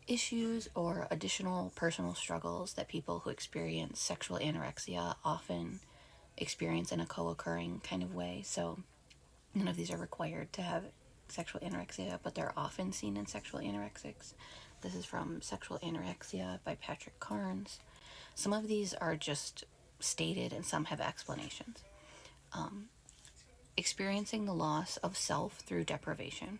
issues or additional personal struggles that people who experience sexual anorexia often experience in a co-occurring kind of way. So none of these are required to have sexual anorexia, but they're often seen in sexual anorexics. This is from Sexual Anorexia by Patrick Carnes. Some of these are just stated and some have explanations. Experiencing the loss of self through deprivation,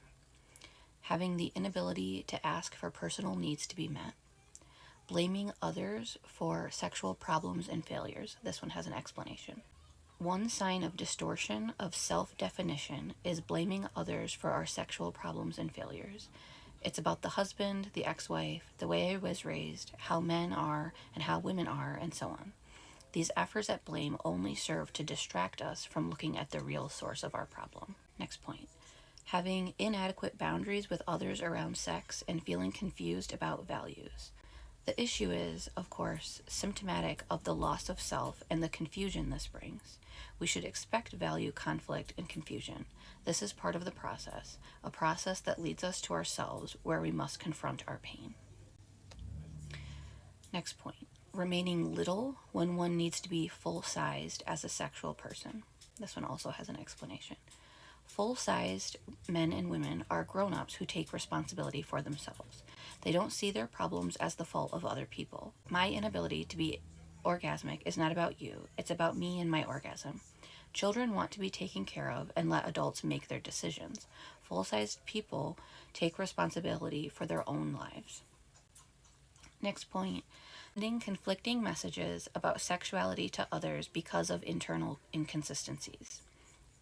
having the inability to ask for personal needs to be met, blaming others for sexual problems and failures. This one has an explanation. One sign of distortion of self-definition is blaming others for our sexual problems and failures. It's about the husband, the ex-wife, the way I was raised, how men are and how women are, and so on. These efforts at blame only serve to distract us from looking at the real source of our problem. Next point. Having inadequate boundaries with others around sex and feeling confused about values. The issue is, of course, symptomatic of the loss of self and the confusion this brings. We should expect value conflict and confusion. This is part of the process, a process that leads us to ourselves where we must confront our pain. Next point. Remaining little when one needs to be full-sized as a sexual person. This one also has an explanation. Full-sized men and women are grown-ups who take responsibility for themselves. They don't see their problems as the fault of other people. My inability to be orgasmic is not about you. It's about me and my orgasm. Children want to be taken care of and let adults make their decisions. Full-sized people take responsibility for their own lives. Next point. Sending conflicting messages about sexuality to others because of internal inconsistencies.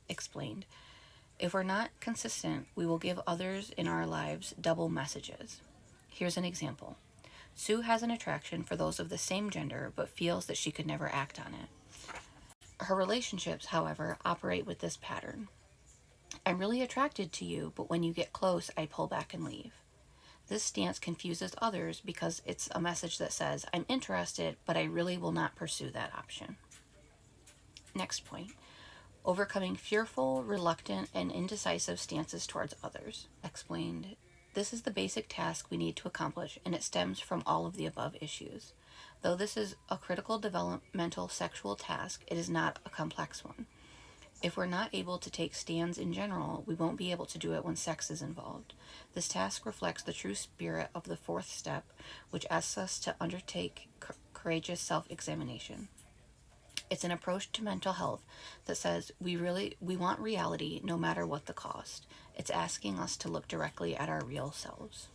Explained. If we're not consistent, we will give others in our lives double messages. Here's an example. Sue has an attraction for those of the same gender, but feels that she could never act on it. Her relationships, however, operate with this pattern. I'm really attracted to you, but when you get close, I pull back and leave. This stance confuses others because it's a message that says, I'm interested, but I really will not pursue that option. Next point. Overcoming fearful, reluctant, and indecisive stances towards others. Explained. This is the basic task we need to accomplish, and it stems from all of the above issues. Though this is a critical developmental sexual task, it is not a complex one. If we're not able to take stands in general, we won't be able to do it when sex is involved. This task reflects the true spirit of the fourth step, which asks us to undertake courageous self-examination. It's an approach to mental health that says we want reality no matter what the cost. It's asking us to look directly at our real selves.